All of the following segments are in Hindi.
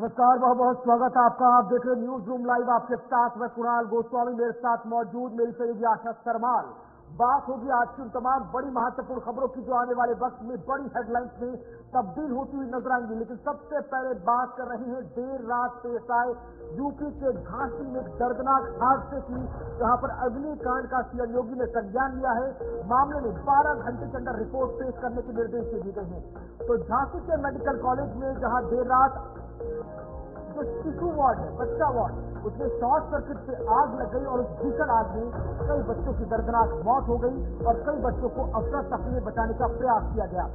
नमस्कार, बहुत बहुत स्वागत है आपका। आप देख रहे न्यूज रूम लाइव। आपके साथ मैं कुणाल गोस्वामी, मेरे साथ मौजूद मेरी सहयोगी आशा सरमाल। बात होगी आज की उन तमाम बड़ी महत्वपूर्ण खबरों की जो आने वाले वक्त में बड़ी हेडलाइंस में तब्दील होती हुई नजर आएंगी। लेकिन सबसे पहले बात कर रहे हैं देर रात पेश आए यूपी के झांसी में एक दर्दनाक हादसे की, जहां पर अग्निकांड का सीएम योगी ने संज्ञान लिया है। मामले में 12 घंटे के अंदर रिपोर्ट पेश करने के निर्देश दिए गए हैं। तो झांसी के मेडिकल कॉलेज में जहां देर रात जो शिशु वार्ड है, बच्चा वार्ड, उसमें शॉर्ट सर्किट से आग लग गई और उस भीषण आग में कई बच्चों की दर्दनाक मौत हो गई और कई बच्चों को अफरा तफरी में बचाने का प्रयास किया गया।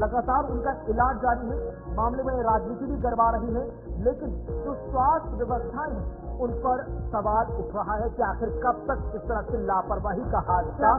लगातार उनका इलाज जारी है। मामले में राजनीति भी गरमा रही है, लेकिन जो स्वास्थ्य व्यवस्थाएं हैं उन पर सवाल उठ रहा है कि आखिर कब तक इस तरह से लापरवाही का हादसा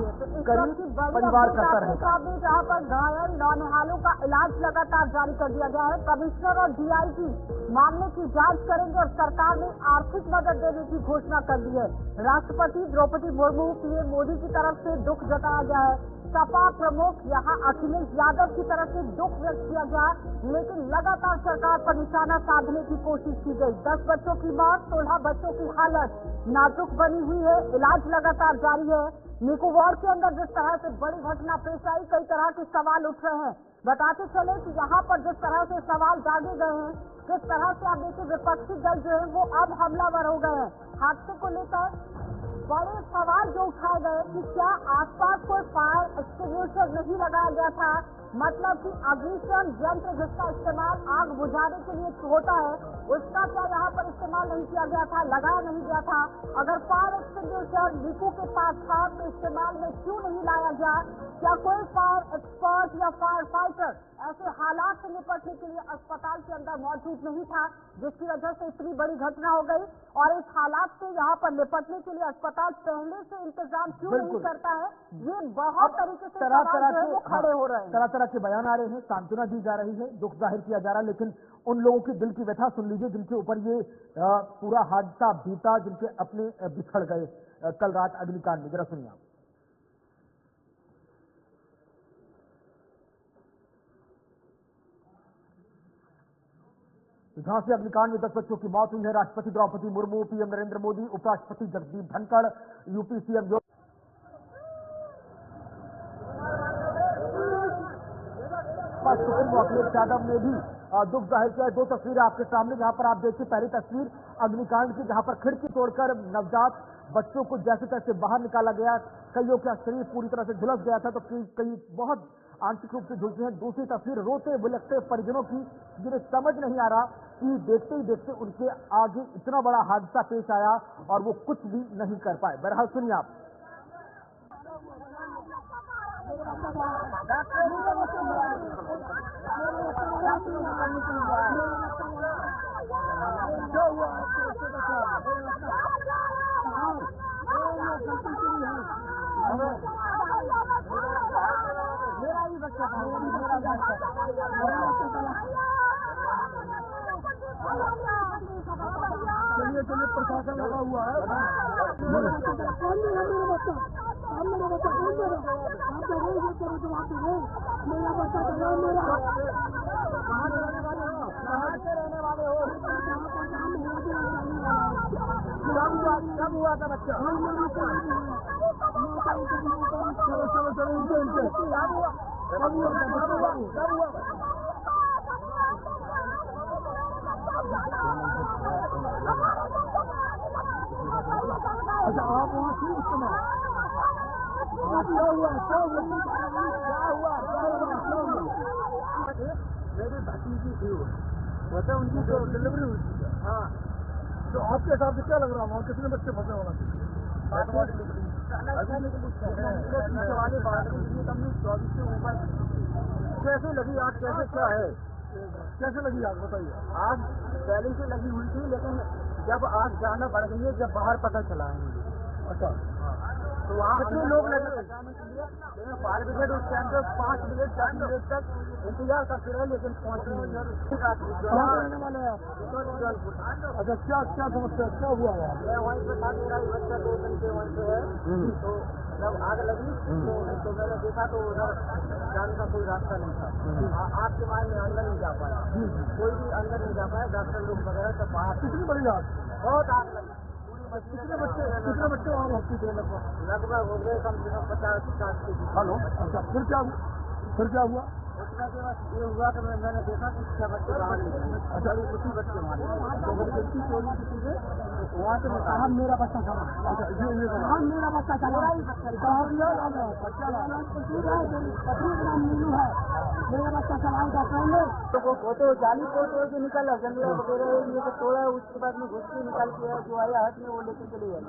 करीब परिवार करता रहेगा। जहाँ पर घायल नौनिहालों का इलाज लगातार जारी कर दिया गया है। कमिश्नर और डीआईजी मामले की जांच करेंगे और सरकार ने आर्थिक मदद देने की घोषणा कर दी है। राष्ट्रपति द्रौपदी मुर्मू, पीएम मोदी की तरफ से दुख जताया गया है। सपा प्रमुख यहाँ अखिलेश यादव की तरफ से दुख व्यक्त किया गया, लेकिन लगातार सरकार पर निशाना साधने की कोशिश की गई। 10 बच्चों की मौत, 16 बच्चों की हालत नाजुक बनी हुई है। इलाज लगातार जारी है। निको वार्ड के अंदर जिस तरह से बड़ी घटना पेश आई, कई तरह के सवाल उठ रहे हैं। बताते चले कि यहाँ पर जिस तरह से सवाल दागे गए हैं, जिस तरह से आप देखिए विपक्षी दल जो है वो अब हमलावर हो गए हैं। हादसे को लेकर बड़े सवाल जो उठाए गए कि क्या आसपास कोई फायर एक्सटिंग्विशर नहीं लगाया गया था, मतलब कि अग्निशमन यंत्र जिसका इस्तेमाल आग बुझाने के लिए होता है, उसका क्या यहाँ पर इस्तेमाल नहीं किया गया था, लगाया नहीं गया था। अगर फायर एक्सटिंग्विशर निको के पास था तो इस्तेमाल में क्यों नहीं लाया गया? क्या कोई फायर एक्सपर्ट या फायर फाइटर ऐसे हालात से निपटने के लिए अस्पताल के अंदर मौजूद नहीं था, जिसकी वजह से इतनी बड़ी घटना हो गई? और इस हालात से यहाँ पर निपटने के लिए अस्पताल पहले से इंतजाम क्यों नहीं करता है? ये बहुत तरीके से तरह वो खड़े हो रहे हैं। तरह के बयान आ रहे हैं, सांत्वना दी जा रही है, दुख जाहिर किया जा रहा है, लेकिन उन लोगों की दिल की व्यथा सुन लीजिए जिनके ऊपर ये पूरा हादसा बीता, जिनके अपने बिछड़ गए कल रात अग्निकांड में। जरा सुनिए आप। झांसी अग्निकांड में 10 बच्चों की मौत हुई है। राष्ट्रपति द्रौपदी मुर्मू, पीएम नरेंद्र मोदी, उपराष्ट्रपति जगदीप धनखड़, यूपी सीएम योगी अखिलेश यादव ने भी दुख जाहिर किया। 2 तस्वीरें आपके सामने, जहां पर आप देखिए पहली तस्वीर अग्निकांड की, जहां पर खिड़की तोड़कर नवजात बच्चों को जैसे तैसे बाहर निकाला गया। कईयों का शरीर पूरी तरह से झुलस गया था, तो कई बहुत आंशिक रूप से झुलसे हैं। दूसरी तस्वीर रोते बिलखते परिजनों की, जिन्हें समझ नहीं आ रहा कि देखते ही देखते उनके आगे इतना बड़ा हादसा पेश आया और वो कुछ भी नहीं कर पाए। बहरहाल सुनिए आप। मेरा ही बच्चा था, चलिए प्रशासन लगा हुआ है। कब हुआ था बच्चा? अच्छा, आप वहाँ थी उस समय? क्या हुआ? मेरी भतीजी थी, वैसे उनकी जो डिलीवरी हुई थी। हाँ, तो आपके हिसाब से क्या लग रहा है वहाँ कितने बच्चे फंसे वाला थे? कैसे लगी आग? क्या है? कैसे लगी आग बताइए? आग पहले से लगी हुई थी, लेकिन जब आग जाना बढ़ गई है, जब बाहर पता चला है मुझे। अच्छा, तो वहाँ कितने लोग लगे बचाने के लिए? फायर ब्रिगेड उस टाइम पे 5 मिनट 10 मिनट तक इंतजार करते रहे, लेकिन पहुँच नहीं। रहने वाले हैं आप? अच्छा, क्या समस्या, क्या हुआ वहाँ? मैं वहीं पे था, मेरा ही बच्चा 2 दिन से वहीं पे है। तो जब आग लगी तो मैंने देखा तो उधर जाने का कोई रास्ता नहीं था। आग के बाद में अंदर नहीं जा पाया। कोई भी अंदर नहीं जा पाया, डॉक्टर लोग वगैरह सब बाहर। कितनी बड़ी आग? बहुत आग लगी। कितने बच्चे वहाँ हॉस्पिटल लगभग हो गए कम से कम 50-60 के। हेलो, अच्छा फिर क्या हुआ? उसमें के बाद ये हुआ कि मैंने देखा कि 6 बच्चे बाहर निकले। अच्छा, उसी बच्चे मारे वहाँ से कहा मेरा बच्चा चला। अच्छा, ये मेरा बच्चा चला। मेरा बच्चा चलाएगा पहले तो वो फोटो जाली फोटो जो निकला जंगल वगैरह ये तो तोड़ा, उसके बाद में घुस के निकाल के जो आया हाथ में वो लेके चले गए।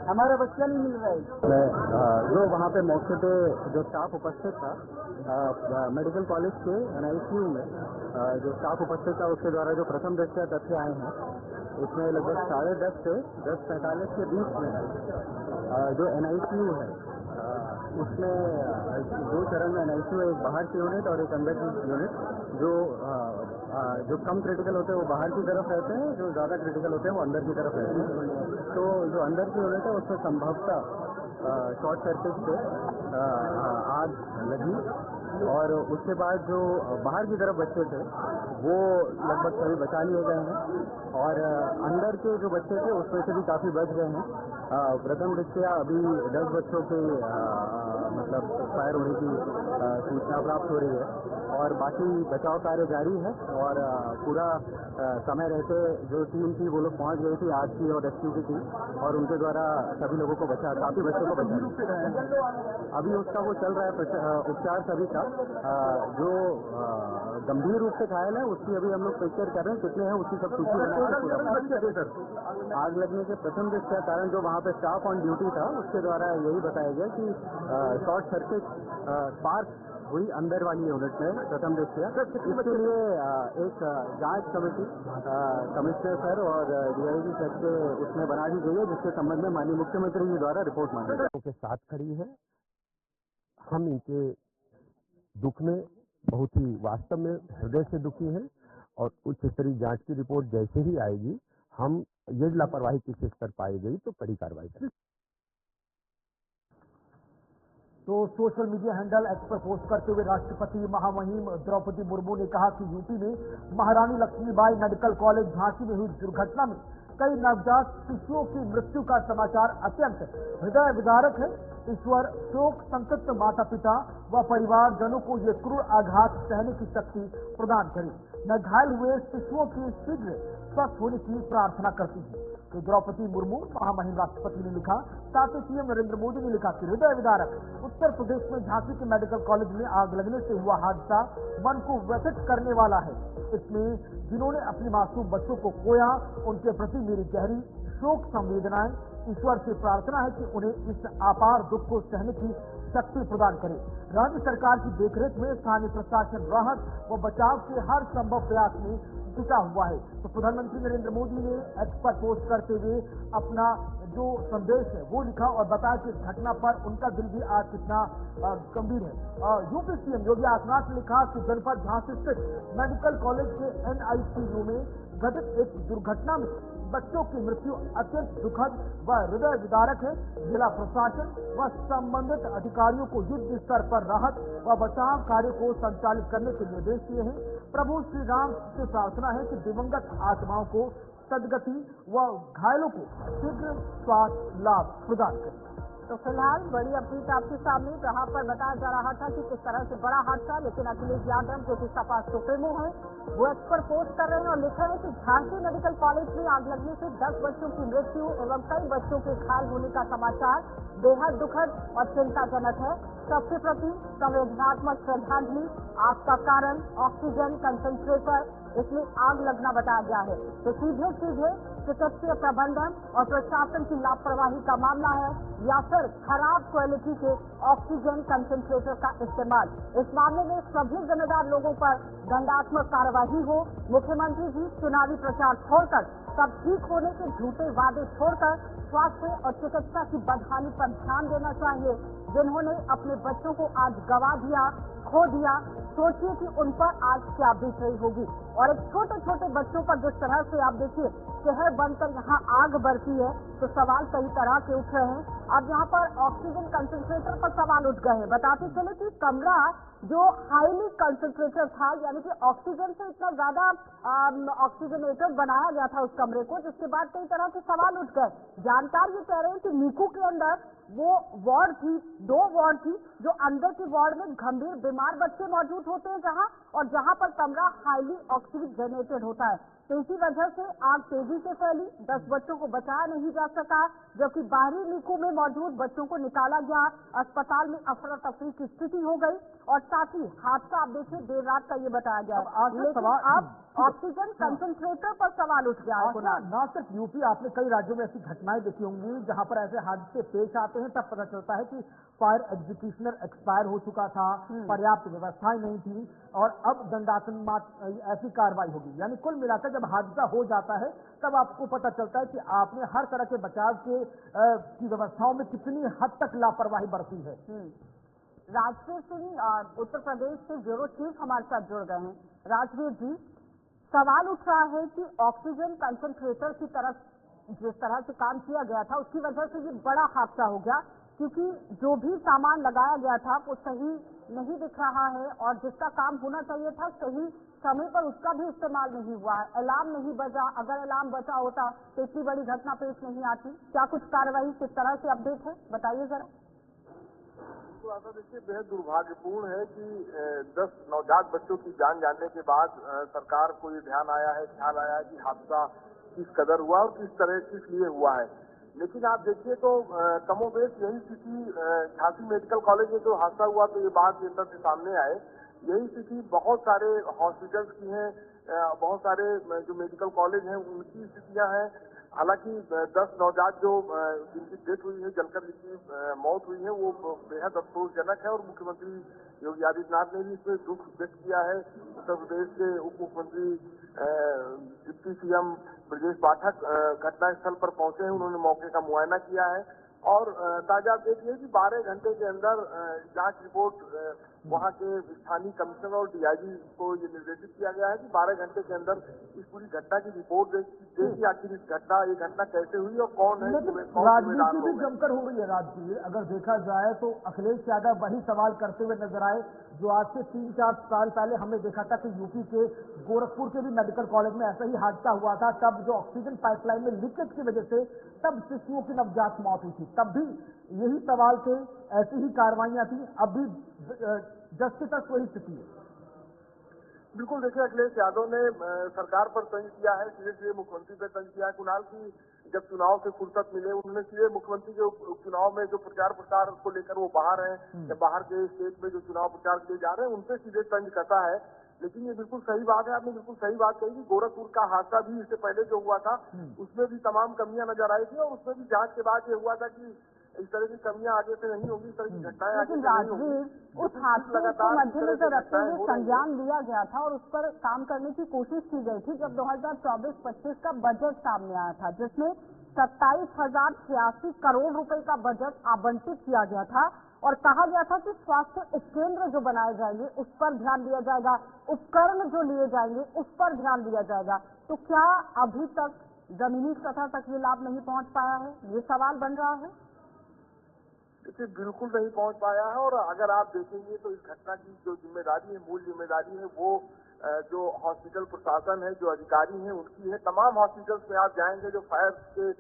हमारा बच्चा नहीं मिल रहा है। जो वहाँ पे मौके पे जो स्टाफ उपस्थित था मेडिकल कॉलेज के NICU में जो स्टाफ उपस्थित था उसके द्वारा जो प्रथम दृष्टया तथ्य आए हैं उसमें लगभग 10:30 से 10:45 के बीच में जो NICU है उसमें 2 चरण में NICU है, एक बाहर की यूनिट और एक अंदर की यूनिट। जो कम क्रिटिकल होते हैं वो बाहर की तरफ रहते हैं, जो ज़्यादा क्रिटिकल होते हैं वो अंदर की तरफ रहते हैं। तो जो अंदर की यूनिट है उसमें संभवतः शॉर्ट सर्किट से आग लगी और उसके बाद जो बाहर की तरफ बच्चे थे वो लगभग सभी बचा लिए गए हैं और अंदर के जो बच्चे थे उसमें से भी काफ़ी बच गए हैं। प्रथम दृष्टया अभी 10 बच्चों के मतलब फायर होने की सूचना प्राप्त हो रही है और बाकी बचाव कार्य जारी है और पूरा समय रहते जो टीम थी वो लोग पहुंच गई थी, आग की और रेस्क्यू की टीम, और उनके द्वारा सभी लोगों को बचा, काफ़ी बच्चों को बचा। अभी उसका वो चल रहा है उपचार सभी का। जो गंभीर रूप से घायल है उसकी अभी हम लोग पिक्चर कर रहे हैं, कितने हैं उसकी सब सूची बना। आग लगने के प्रथम दृष्टया कारण जो वहाँ पे स्टाफ ऑन ड्यूटी था उसके द्वारा यही बताया गया कि शॉर्ट सर्किट स्पार्क हुई अंदर वाली यूनिट में प्रथम दृष्टया। इसके लिए एक जांच कमेटी कमिश्नर सर और DIG सर के उसमें बना दी गई है जिसके संबंध में माननीय मुख्यमंत्री जी द्वारा रिपोर्ट मांगी के साथ खड़ी है। हम इनके दुख में बहुत ही वास्तव में हृदय से दुखी हैं और उच्च स्तरीय जांच की रिपोर्ट जैसे ही आएगी हम ये लापरवाही किस स्तर पाई गई तो कड़ी कार्रवाई करेंगे। तो सोशल मीडिया हैंडल एक्स पर पोस्ट करते हुए राष्ट्रपति महामहिम द्रौपदी मुर्मू ने कहा कि यूपी में महारानी लक्ष्मीबाई मेडिकल कॉलेज झांसी में हुई दुर्घटना में कई नवजात शिशुओं की मृत्यु का समाचार अत्यंत हृदय विदारक है। ईश्वर शोक संतप्त माता पिता व परिवारजनों को ये क्रूर आघात सहने की शक्ति प्रदान करे। न घायल हुए शिशुओं की शीघ्र स्वस्थ होने की प्रार्थना करती है। तो द्रौपदी मुर्मू महामहिम राष्ट्रपति ने लिखा, साथ ही CM नरेंद्र मोदी ने लिखा कि हृदय विदारक उत्तर प्रदेश में झांसी के मेडिकल कॉलेज में आग लगने से हुआ हादसा मन को व्यथित करने वाला है। इसमें जिन्होंने अपने मासूम बच्चों को खोया उनके प्रति मेरी गहरी शोक संवेदनाएं। ईश्वर से प्रार्थना है कि उन्हें इस अपार दुख को सहने की शक्ति प्रदान करे। राज्य सरकार की देखरेख में स्थानीय प्रशासन राहत व बचाव के हर संभव प्रयास में जुटा हुआ है। तो प्रधानमंत्री नरेंद्र मोदी ने एक्स पर पोस्ट करते हुए अपना जो संदेश है वो लिखा और बताया कि इस घटना पर उनका दिल भी आज कितना गंभीर है। यूपी CM योगी आदित्यनाथ ने लिखा कि जनपद झांसी स्थित मेडिकल कॉलेज के NICU में घटित एक दुर्घटना में बच्चों की मृत्यु अत्यंत दुखद व हृदय विदारक है। जिला प्रशासन व संबंधित अधिकारियों को युद्ध स्तर पर राहत व बचाव कार्य को संचालित करने के निर्देश दिए हैं। प्रभु श्री राम से प्रार्थना है कि दिवंगत आत्माओं को सदगति व घायलों को शीघ्र स्वास्थ्य लाभ प्रदान करें। तो फिलहाल बड़ी अपडेट आपके सामने, जहां पर बताया जा रहा था कि किस तरह से बड़ा हादसा, लेकिन अखिलेश यादव जो कि सपा सुप्रीमो है वो एक्स पर पोस्ट कर रहे हैं और लिख रहे हैं कि झांसी मेडिकल कॉलेज में आग लगने से 10 बच्चों की मृत्यु एवं कई बच्चों के घायल होने का समाचार बेहद दुखद और चिंताजनक है। सबके प्रति संवेदनात्मक श्रद्धांजलि। आग का कारण ऑक्सीजन कंसंट्रेटर, इसमें आग लगना बताया गया है। तो सीधे चिकित्सीय प्रबंधन और प्रशासन की लापरवाही का मामला है या फिर खराब क्वालिटी के ऑक्सीजन कंसंट्रेटर का इस्तेमाल। इस मामले में सभी जिम्मेदार लोगों पर दंडात्मक कार्रवाई हो। मुख्यमंत्री जी चुनावी प्रचार छोड़कर सब ठीक होने के झूठे वादे छोड़कर स्वास्थ्य और चिकित्सा की बदहाली पर ध्यान देना चाहिए। जिन्होंने अपने बच्चों को आज गवा दिया, खो दिया, सोचिए कि उन पर आज क्या बीत रही होगी। और एक छोटे छोटे बच्चों पर जिस तरह से आप देखिए शहर बनकर यहाँ आग बरती है, तो सवाल कई तरह के उठ रहे हैं। अब यहाँ पर ऑक्सीजन कंसंट्रेटर पर सवाल उठ गए हैं। बताते चले कि कमरा जो हाईली कंसंट्रेटेड था, यानी कि ऑक्सीजन से इतना ज्यादा ऑक्सीजनेटर बनाया गया था उस कमरे को, जिसके बाद कई तरह के सवाल उठ गए। जानकार ये कह रहे हैं कि नीकू के अंदर वो वार्ड थी, 2 वार्ड थी, जो अंदर के वार्ड में गंभीर बीमार बच्चे मौजूद होते हैं जहां, और जहां पर कमरा हाईली ऑक्सीजनेटेड होता है। तो इसी वजह से आग तेजी से फैली, 10 बच्चों को बचाया नहीं जा सका, जबकि बाहरी नीकू में मौजूद बच्चों को निकाला गया। अस्पताल में अफरा तफरी की स्थिति हो गई और साथ ही हादसा आप देखिए देर रात का ये बताया गया। लेकिन अब ऑक्सीजन कंसंट्रेटर पर सवाल उठ गया है। ना सिर्फ यूपी, आपने कई राज्यों में ऐसी घटनाएं देखी होंगी जहां पर ऐसे हादसे पेश आते हैं, तब पता चलता है कि फायर एग्जीक्यूशनर एक्सपायर हो चुका था, पर्याप्त व्यवस्थाएं नहीं थी और अब दंडात्मक ऐसी कार्रवाई होगी। यानी कुल मिलाकर जब हादसा हो जाता है तब आपको पता चलता है कि आपने हर तरह के बचाव की व्यवस्थाओं में कितनी हद तक लापरवाही बरती है। राजवीर सिंह उत्तर प्रदेश से ब्यूरो चीफ हमारे साथ जुड़ गए हैं। राजवीर जी, सवाल उठ रहा है कि ऑक्सीजन कंसंट्रेटर की तरफ जिस तरह से काम किया गया था उसकी वजह से ये बड़ा हादसा हो गया, क्योंकि जो भी सामान लगाया गया था वो सही नहीं दिख रहा है और जिसका काम होना चाहिए था सही समय पर उसका भी इस्तेमाल नहीं हुआ है। अलार्म नहीं बजा, अगर अलार्म बचा होता तो इतनी बड़ी घटना पेश नहीं आती। क्या कुछ कार्रवाई किस तरह से अपडेट है, बताइए जरा। तो ऐसा देखिए, बेहद दुर्भाग्यपूर्ण है कि 10 नवजात बच्चों की जान जाने के बाद सरकार को ये ख्याल आया है कि हादसा किस कदर हुआ और किस तरह किस लिए हुआ है। लेकिन आप देखिए तो कमोबेश यही स्थिति झांसी मेडिकल कॉलेज में जो हादसा हुआ तो ये बात निकल के सामने आए, यही स्थिति बहुत सारे हॉस्पिटल्स की है, बहुत सारे जो मेडिकल कॉलेज हैं उनकी स्थितियां हैं। हालांकि 10 नवजात जो जिनकी डेथ हुई है, जलकर जिनकी मौत हुई है, वो बेहद अफसोसजनक है और मुख्यमंत्री योगी आदित्यनाथ ने भी इसमें दुख व्यक्त किया है। उत्तर प्रदेश के उप मुख्यमंत्री डिप्टी सीएम ब्रजेश पाठक घटनास्थल पर पहुंचे हैं, उन्होंने मौके का मुआयना किया है और ताजा अपडेट ये कि 12 घंटे के अंदर जांच रिपोर्ट वहां के स्थानीय कमिश्नर और डीआईजी को ये निर्देशित किया गया है कि 12 घंटे के अंदर इस पूरी घटना की रिपोर्ट देखिए आखिर ये घटना कैसे हुई और कौन है। राजनीति भी जमकर हो रही है राजनीति। अगर देखा जाए तो अखिलेश यादव वही सवाल करते हुए नजर आए जो आज से 3-4 साल पहले हमने देखा था कि यूपी के गोरखपुर के भी मेडिकल कॉलेज में ऐसा ही हादसा हुआ था। तब जो ऑक्सीजन पाइपलाइन में लीकेज की वजह से तब शिशुओं की नवजात मौत हुई थी, तब भी यही सवाल थे, ऐसी ही कार्रवाइयां थी। अब भी जस्टिस तक वही स्थिति है। बिल्कुल, देखिए अखिलेश यादव ने सरकार पर तंज किया है, सीधे मुख्यमंत्री पर तंज किया है। कुणाल की जब चुनाव से फुर्सत मिले उन्होंने सीधे मुख्यमंत्री के चुनाव में जो प्रचार प्रसार को लेकर वो बाहर हैं या बाहर के स्टेट में जो चुनाव प्रचार किए जा रहे हैं उनसे सीधे तंज कसा है। लेकिन ये बिल्कुल सही बात है, आपने बिल्कुल सही बात कही कि गोरखपुर का हादसा भी इससे पहले जो हुआ था उसमें भी तमाम कमियां नजर आई थी और उसमें भी जांच के बाद ये हुआ था कि इस तरह की कमियां आगे से नहीं होगी, इस तरह की घटनाएं आगे से नहीं होंगी। उस हादसे को मद्देनजर रखते हुए संज्ञान लिया गया था और उस पर काम करने की कोशिश की गई थी जब 2024-25 का बजट सामने आया था, जिसमें 27,086 करोड़ रुपए का बजट आवंटित किया गया था और कहा गया था कि स्वास्थ्य उपकेंद्र जो बनाए जाएंगे उस पर ध्यान दिया जाएगा, उपकरण जो लिए जाएंगे उस पर ध्यान दिया जाएगा। तो क्या अभी तक जमीनी सतह तक ये लाभ नहीं पहुंच पाया है, ये सवाल बन रहा है। देखिए बिल्कुल नहीं पहुंच पाया है और अगर आप देखेंगे तो इस घटना की जो जिम्मेदारी है, मूल जिम्मेदारी है वो जो हॉस्पिटल प्रशासन है, जो अधिकारी हैं उनकी है। तमाम हॉस्पिटल्स में आप जाएंगे जो फायर के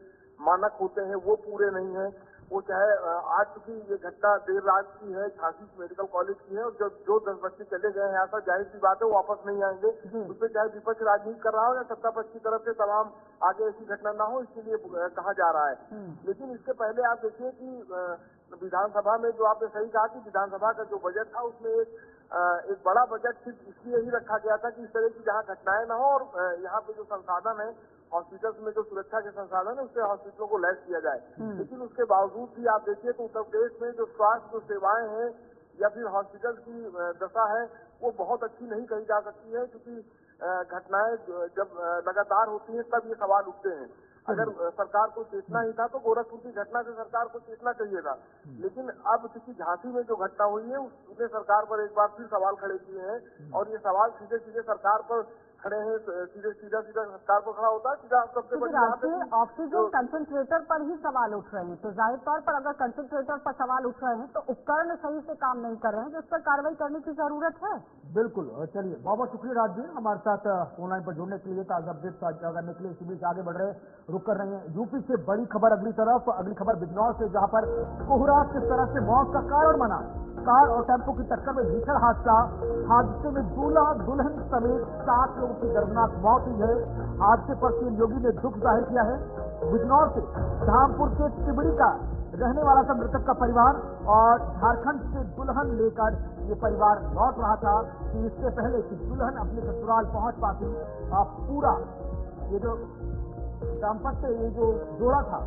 मानक होते हैं वो पूरे नहीं है। वो चाहे आज चूंकि ये घटना देर रात की है, झांसी मेडिकल कॉलेज की है और जब जो 10 बच्चे चले गए हैं ऐसा जाहिर सी बात है वो वापस नहीं आएंगे। उसमें चाहे विपक्ष राजनीति कर रहा हो या सत्ता पक्ष की तरफ से तमाम आगे ऐसी घटना ना हो इसके लिए कहा जा रहा है। लेकिन इसके पहले आप देखिए कि विधानसभा में जो आपने सही कहा कि विधानसभा का जो बजट था उसमें एक बड़ा बजट सिर्फ इसलिए ही रखा गया था कि इस तरह की जहाँ घटनाएं ना हो और यहाँ पे जो संसाधन है हॉस्पिटल्स में जो सुरक्षा के संसाधन है उससे हॉस्पिटलों को लैस किया जाए। लेकिन उसके बावजूद भी आप देखिए तो उत्तर प्रदेश में जो स्वास्थ्य जो सेवाएं हैं या फिर हॉस्पिटल की दशा है वो बहुत अच्छी नहीं कही जा सकती है, क्योंकि घटनाएं जब लगातार होती हैं तब ये सवाल उठते हैं। अगर सरकार को चेतना ही था तो गोरखपुर की घटना से सरकार को चेतना चाहिए था, लेकिन अब किसी झांसी में जो घटना हुई है उसने सरकार पर एक बार फिर सवाल खड़े किए हैं और ये सवाल सीधे सीधे सरकार पर खड़े हैं। सीधा सरकार पर खड़ा होता है। सीधा सबसे बड़ी बात है कि ऑक्सीजन कंसंट्रेटर पर ही सवाल उठ रहे हैं, तो जाहिर तौर पर अगर कंसंट्रेटर पर सवाल उठ रहे हैं तो उपकरण सही से काम नहीं कर रहे हैं, जिस पर कार्रवाई करने की जरूरत है। बिल्कुल। चलिए बहुत बहुत शुक्रिया राज जी हमारे साथ ऑनलाइन पर जुड़ने के लिए, ताजा अपडेट साझा करने के लिए। इसी बीच आगे बढ़ रहे रुक कर रहे हैं यूपी से बड़ी खबर अगली खबर बिजनौर से, जहां पर कोहरा किस तरह से मौत का कारण बना। कार और टेम्पो की टक्कर में भीषण हादसे में दूल्हा दुल्हन समेत 7 लोगों की दर्दनाक मौत हुई है। हादसे पर सीएम योगी ने दुख जाहिर किया है। बिजनौर से धामपुर के तिबड़ी का रहने वाला था मृतक का परिवार, और झारखंड से दुल्हन लेकर ये परिवार लौट रहा था कि इससे पहले कि दुल्हन अपने ससुराल पहुंच पाती, पूरा ये जो दाम्पत्य, ये जो जोड़ा था,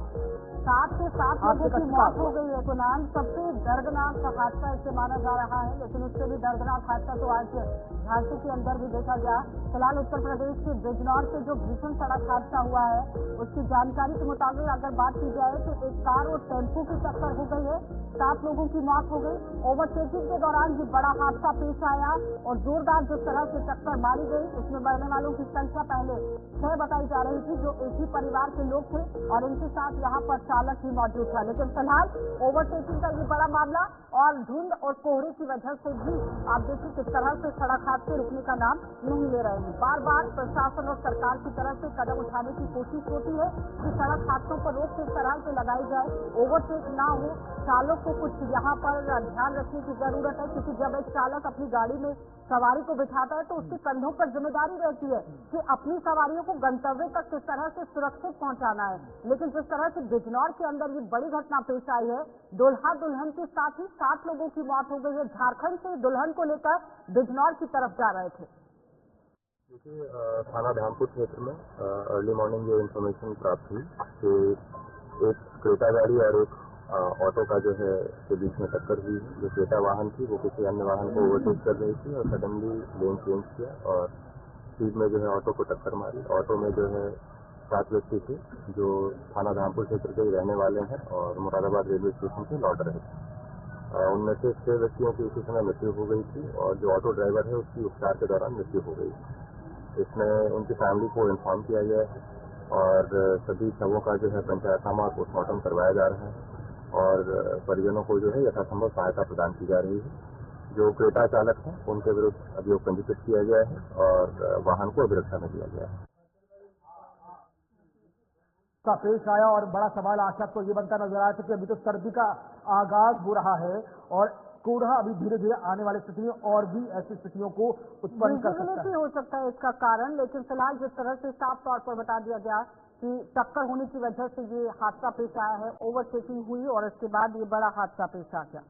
7 से 7 लोगों की मौत हो गई है। कुनाल सबसे दर्दनाक हादसा इसे माना जा रहा है, लेकिन उससे भी दर्दनाक हादसा तो आज झांसी के अंदर भी देखा गया। फिलहाल उत्तर प्रदेश के बिजनौर से जो भीषण सड़क हादसा हुआ है उसकी जानकारी के मुताबिक अगर बात की जाए तो एक कार और टेम्पो की टक्कर हो गई है, 7 लोगों की मौत हो गई। ओवरटेकिंग के दौरान ये बड़ा हादसा पेश आया और जोरदार जिस तरह से टक्कर मारी गई उसमें मरने वालों की संख्या पहले 6 बताई जा रही थी, जो एक ही परिवार के लोग थे और इनके साथ यहाँ पर चालक भी मौजूद था। लेकिन फिलहाल ओवरटेकिंग का ये बड़ा मामला और धुंध और कोहरे की वजह से भी आप देखिए किस तरह से सड़क हादसे रुकने का नाम नहीं ले रहे हैं। बार बार प्रशासन और सरकार की तरफ से कदम उठाने की कोशिश होती है कि सड़क हादसों पर रोक किस तरह से लगाई जाए, ओवरटेक ना हो, चालक को कुछ यहाँ पर ध्यान रखने की जरूरत है, क्योंकि जब एक चालक अपनी गाड़ी में सवारी को बिठाता है तो उसके कंधों पर जिम्मेदारी रहती है कि अपनी सवारियों को गंतव्य तक किस तरह से सुरक्षित पहुंचाना है। लेकिन जिस तरह से बिजनौर के अंदर ये बड़ी घटना पेश आई है, दुल्हा दुल्हन के साथ ही 7 लोगों की मौत हो गई है। झारखंड से दुल्हन को लेकर बिजनौर की तरफ जा रहे थे। देखिए, थाना धामपुर क्षेत्र में अर्ली मॉर्निंग जो इन्फॉर्मेशन प्राप्त हुई कि एक क्रेटा गाड़ी और एक ऑटो का जो है के बीच में टक्कर हुई। जो क्रेटा वाहन थी वो किसी अन्य वाहन को ओवरटेक कर रही थी और सडनली लेन चेंज किया और स्पीड में जो है ऑटो को टक्कर मारी। ऑटो में जो है 7 व्यक्ति थे जो थाना धामपुर क्षेत्र के रहने वाले हैं और मुरादाबाद रेलवे स्टेशन से लौट रहे थे। उनमें से 6 व्यक्तियों की उसी समय मृत्यु हो गई थी और जो ऑटो ड्राइवर है उसकी उपचार के दौरान मृत्यु हो गई। इसमें उनकी फैमिली को इन्फॉर्म किया गया है और सभी शवों का जो है पंचायतनामा और पोस्टमार्टम करवाया जा रहा है और परिजनों को जो है यथासंभव सहायता प्रदान की जा रही है। जो क्रेटा चालक हैं उनके विरुद्ध अभियोग पंजीकृत किया गया है और वाहन को अभिरक्षा में दिया गया है। का पेश आया और बड़ा सवाल आशा को ये बनता नजर आया था कि अभी तो सर्दी का आगाज हो रहा है और कोहरा अभी धीरे धीरे आने वाली स्थितियों और भी ऐसी स्थितियों को उत्पन्न कर सकता है। हो सकता है इसका कारण, लेकिन फिलहाल जिस तरह से साफ तौर पर बता दिया गया कि टक्कर होने की वजह से ये हादसा पेश आया है, ओवरटेकिंग हुई और इसके बाद ये बड़ा हादसा पेश आ गया।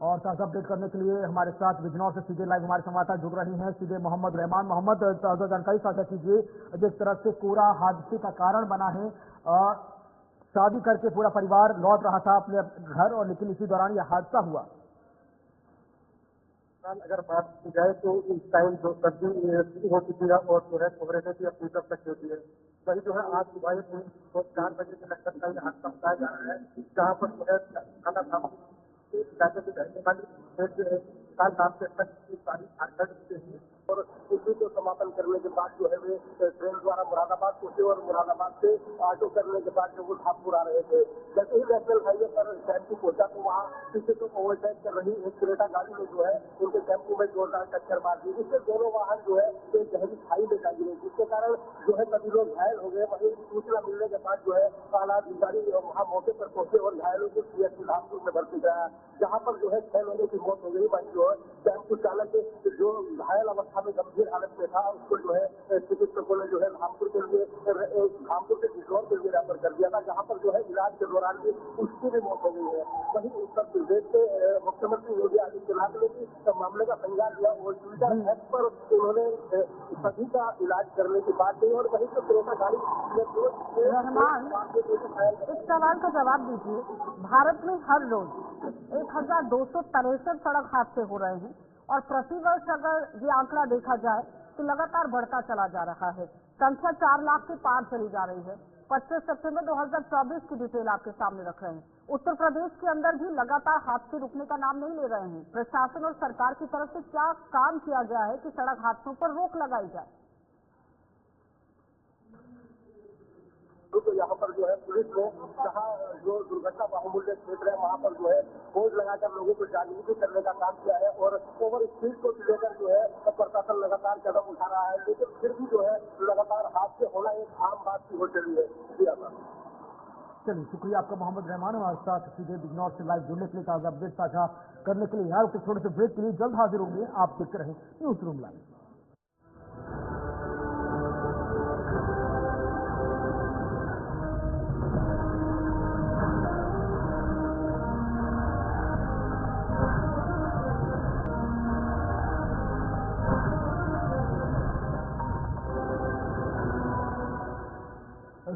और ताजा अपडेट करने के लिए हमारे साथ बिजनौर से सीधे लाइव हमारे संवाददाता जुड़ रही हैं, सीधे मोहम्मद रहमान। मोहम्मद, ताजा जानकारी साझा कीजिए। जिस तरह से कोहरा हादसे का कारण बना है, शादी करके पूरा परिवार लौट रहा था अपने घर और लेकिन इसी दौरान यह हादसा हुआ। अगर बात की जाए तो इस टाइम जो सर्दी शुरू हो चुकी है और जो है कोहरे में भी अपनी तरफ तक होती है, वही जो है आज सुबह 4 बजे के लगभग का यह हादसा बताया जा रहा है, जहाँ पर जो है खाना खाना रहने वाली साल रात से तक सारी झारखंड और उसी को समापन करने के बाद जो है वे ट्रेन द्वारा मुरादाबाद पहुंचे और मुरादाबाद से ऑटो करने के बाद जो वो धामपुर आ रहे थे। जैसे ही नेशनल हाईवे पर टेम्पू पहुंचा तो वहाँ किसी को ओवरटेक कर रही एक क्रेटा गाड़ी में जो है उनके टेम्पू में जोरदार टक्कर मार दी। इससे दोनों वाहन जो है एक गहरी खाई में जा गिरे, जिसके कारण जो है सभी लोग घायल हो गए। वहीं सूचना मिलने के बाद जो है आला अधिकारी वहाँ मौके पर पहुंचे और घायलों को सीएचसी धामपुर में भर्ती कराया, जहाँ पर जो है 6 लोगों की मौत हो गई। वहीं जो है टेम्पू चालक जो घायल अवस्था में गंभीर हालत में था उसको जो है चिकित्सकों ने जो है धामपुर के लिए धामपुर के बिजनौर के लिए रेफर कर दिया था, जहाँ पर जो है इलाज के दौरान भी उसकी भी मौत हो गई है। वहीं उत्तर प्रदेश के मुख्यमंत्री योगी आदित्यनाथ ने भी मामले का संज्ञान लिया और ट्विटर ऐप पर उन्होंने सभी का इलाज करने की बात की और वहीं तो क्रेटा गाड़ी रहमान, इस सवाल का जवाब दीजिए। भारत में हर रोज 1263 सड़क हादसे हो रहे हैं और प्रतिवर्ष अगर ये आंकड़ा देखा जाए तो लगातार बढ़ता चला जा रहा है। संख्या 4 लाख के पार चली जा रही है। 25 सितंबर 2024 की डिटेल आपके सामने रख रहे हैं। उत्तर प्रदेश के अंदर भी लगातार हादसे रुकने का नाम नहीं ले रहे हैं। प्रशासन और सरकार की तरफ से क्या काम किया गया है कि सड़क हादसों पर रोक लगाई जाए? तो यहाँ पर जो है पुलिस ने जहाँ जो दुर्घटना बहुमूल्य क्षेत्र है वहाँ पर जो है खोज लगाकर लोगों को जागरूक करने का काम किया है और ओवर स्पीड को लेकर जो है प्रशासन लगातार कदम उठा रहा है, लेकिन फिर भी जो है लगातार हादसे होना एक आम बात की हो चली है। चलिए, शुक्रिया आपका मोहम्मद रहमान, हमारे साथ सीधे बिजनौर से लाइव जुड़ने के लिए, ताजा अपडेट साझा करने के लिए। यार थोड़े से ब्रेक के लिए जल्द हाजिर होंगे। आप देखते रहे न्यूज रूम लाइव।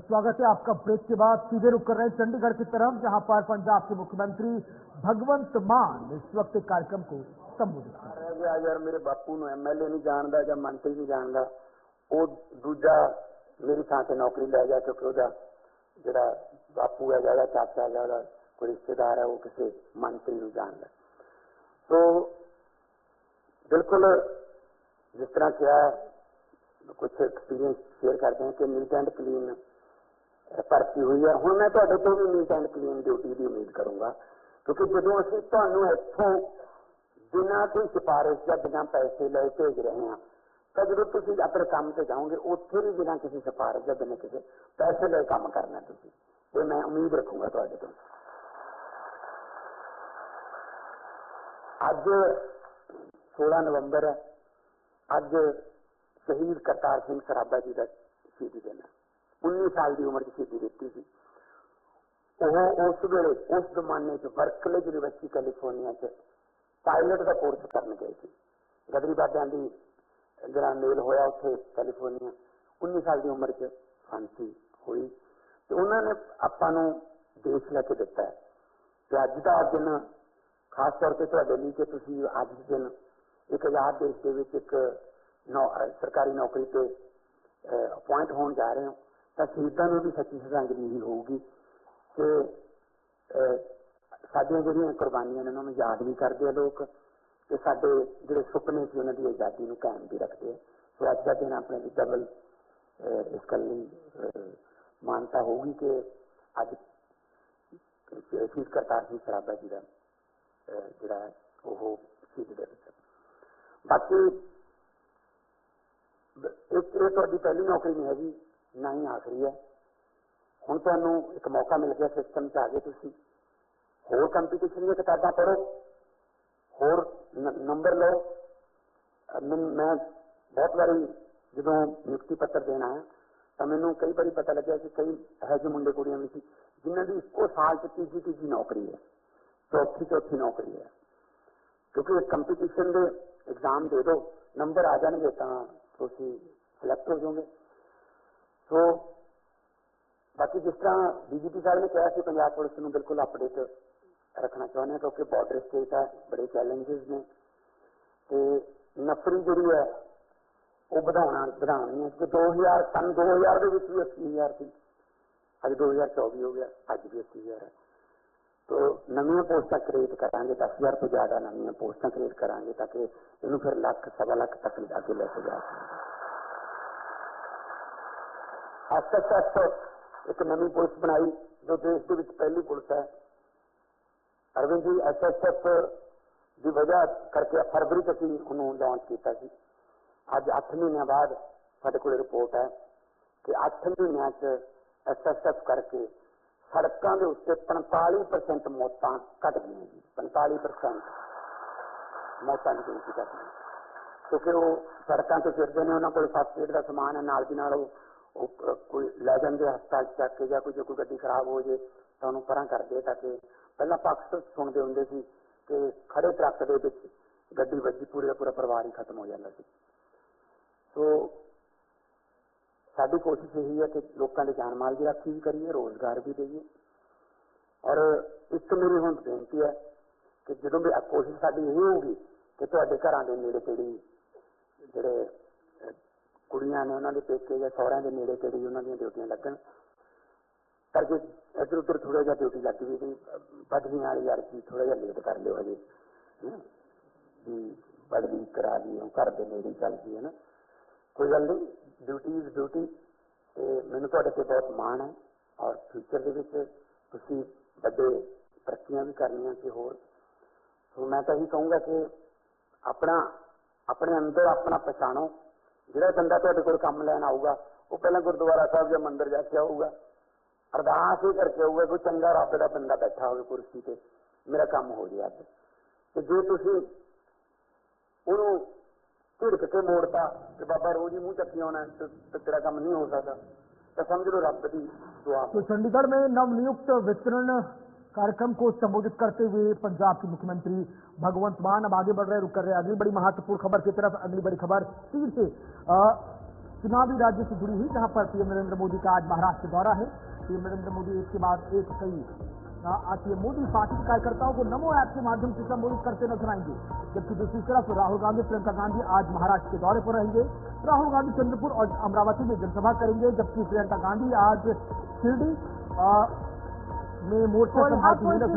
स्वागत है आपका ब्रेक के बाद। सीधे रुक कर रहे हैं चंडीगढ़ की तरफ, जहां पर पंजाब के मुख्यमंत्री भगवंत मान इस वक्त एक कार्यक्रम को संबोधित कर रहे हैं। यार मेरे बापू ਨੂੰ एमएलए नहीं जानता ਜਾਂ ਮੰਤਰੀ नहीं जानता, ਉਹ ਦੂਜਾ ਮੇਰੀ ਥਾਂ ਤੇ ਨੌਕਰੀ ਲੈ ਗਿਆ ਕਿਉਂਕਿ ਉਹਦਾ ਜਿਹੜਾ ਬਾਪੂ ਹੈ ਜਾਂ ਚਾਚਾ ਹੈ ਉਹਦਾ ਕੋਈ ਰਿਸ਼ਤੇਦਾਰ ਹੈ ਉਹ ਕਿਸੇ ਮੰਤਰੀ ਨੂੰ ਜਾਣਦਾ। ਸੋ ਬਿਲਕੁਲ ਜਿਸ ਤਰ੍ਹਾਂ ਕਿਹਾ ਕੁਝ ਐਕਸਪੀਰੀਅੰਸ ਸ਼ੇਅਰ ਕਰਦੇ हैं कि नीट एंड क्लीन भर्ती हुई है। ਹੁਣ मैं ਤੁਹਾਡੇ ਤੋਂ ਵੀ नीट एंड क्लीन ड्यूटी की उम्मीद करूंगा, क्योंकि ਜਦੋਂ ਅਸੀਂ ਤੁਹਾਨੂੰ ਇੱਥੋਂ बिना कोई सिफारिश या बिना पैसे ले भेज रहे हैं तो जो तुम अपने काम से जाओगे उत्थे भी बिना किसी सिफारिश या बिना किसी पैसे ले काम करना तुम, तो मैं उम्मीद रखूंगा तो। अज 16 नवंबर है, अज शहीद करतार सिंह सराभा जी का शहीदी दिन है। 19 साल की उम्र शहीदी दी थी। उस वेले उस जमाने बर्कले यूनिवर्सिटी कैलिफोर्निया पायलट का कोर्स करने गए थे। गदरी बाबा की जरा मेल होया उत्थे कैलिफोर्निया, 19 साल की उम्र च फांसी हुई तो उन्होंने आपां नूं देश लैके दिता है। तो अज का दिन खास तौर पर तुहाडे लई कि तुसीं अज के दिन एक आजाद देश के विच एक सरकारी नौकरी पे अपॉइंट होने जा रहे हो, तो शहीदों में भी सच्ची श्रद्धांजलि यही होगी कि साडियां जिहड़ियां कुर्बानियां ने उन्होंने याद भी करते हैं लोग, तो साडे जिहड़े सुपने सी उन्हां दी आज़ादी नूं कायम भी रखते हैं। तो अज का दिन अपने लिए डबल इस गल मानता होगी कि अज शहीद करतार सिंह सराभा जी का जिहड़ा वो शहीद दिवस। बाकी एक तुहाडी पहली नौकरी नहीं हैगी, ना ही आखिरी है। हुण तुहानूं एक मौका मिल गया, सिस्टम च आ गए तुसीं, होर कंपीटिशन दी किताबां पढ़ो, होर नंबर लो। मैं बहुत बारी जो नियुक्ति पत्र देना है तो मैनूं कई बार पता लग्या कि कई है जो मुंडे कुड़ियां भी सी जिन्हां दी इक्को साल च तीजी नौकरी है, चौथी नौकरी है। क्योंकि कंपीटिशन दे एग्जाम दे दो, नंबर आ जाएंगे तो तुसीं सिलेक्ट हो जाओगे। सो बाकी जिस तरह डीजीपी साहब ने कहा कि पंजाब पुलिस को बिल्कुल अपडेट रखना चाहते हैं, क्योंकि बॉर्डर स्टेट है, बड़े चैलेंजेस ने, तो नफरी जी है वो बढ़ानी है। 2000 सन 2000 भी 80,000 थी, अज 2024 हो गया, अज भी 80,000 है। तो नवीं पोस्टां क्रिएट करांगे, 10,000 तो ज़्यादा नवीं पोस्टां क्रिएट करांगे ताकि इनू फिर लख सवा लख तक आगे लेके जा सकें। SSF एक नवी पुलिस बनाई जो देश के पहली पुलिस है। अरविंद जी SSF की वजह करके फरवरी तक ही उन्होंने लॉन्च किया। अज 8 महीनों बाद साढ़े को रिपोर्ट है कि 8 महीनों SSF करके सड़कों के उत्ते 45% मौतां घट गई जी। 45% मौतां की गिनती घट गई, क्योंकि वो सड़कों से फिरते हैं, उन्होंने को फर्स्ट एड का समान है, नाल दी नाल कोई लै जाते हस्पताल चक के, या कोई गड्डी खराब हो जाए तो उन्होंने परां कर दे। ताकि पहला पक्ष सुनते होंगे सी कि खड़े ट्रक के गड्डी वजी पूरे का पूरा परिवार ही खत्म हो जाता है। तो साडी कोशिश यही है कि लोगों के जान माल की राखी भी करिए, रोजगार भी देइए। और एक मेरी हुण बेनती है कि जो भी कोशिश साडी यही होगी कि तुहाडे घरां दे नेड़े तेड़ी जिहड़े कुड़ियां ने उन्हां दे पेके या सहुरिਆਂ ਦੇ नेड़े तेड़ी उन्हां ਦੀਆਂ ड्यूटियां लगन पर जे इधर उधर थोड़ा जिहा ड्यूटी लग गई भी पदवी वाली यार की थोड़ा जिहा लेट कर लियो हजे भी पदवी करा दी घर के नेड़े चल गई है ना कोई गल नहीं ड्यूटी इज ड्यूटी मैनूं तुहाडे ते बहुत माण है और फ्यूचर दे विच तुसीं वड्डे तरक्कियां भी करनियां कि होर तो मैं तो यही कहूँगा कि अपना अपने अंदर अपना पछाणो जिहड़ा बंदा तुहाडे कोल काम लैण आऊगा वो पहले गुरुद्वारा साहब या मंदिर जाके आऊगा अरदास ही करके आऊगा कोई चंगा रब दा बंदा बैठा हो कुर्सी ते मेरा काम हो गया तो जे तुसीं उहनूं झिड़क के मोड़ता कि बाबा रोज ही मुँह चक्की आना तो तेरा काम नहीं हो सकता तो समझ लो रब की दुआ। तो चंडीगढ़ में नवनियुक्त वितरण कार्यक्रम को संबोधित करते हुए पंजाब के मुख्यमंत्री भगवंत मान अब आगे बढ़ रहे रुक कर रहे अगली बड़ी महत्वपूर्ण खबर की तरफ। अगली बड़ी खबर तीन से चुनावी राज्य से जुड़ी हुई जहां पर पीएम नरेंद्र मोदी का आज महाराष्ट्र दौरा है। पीएम नरेंद्र मोदी एक के बाद एक कई पीएम मोदी पार्टी के कार्यकर्ताओं को नमो ऐप के माध्यम से संबोधित करते नजर आएंगे, जबकि दूसरी तरफ राहुल गांधी प्रियंका गांधी आज महाराष्ट्र के दौरे पर रहेंगे। राहुल गांधी चंद्रपुर और अमरावती में जनसभा करेंगे, जबकि प्रियंका गांधी आज शिरडी में मोर्चा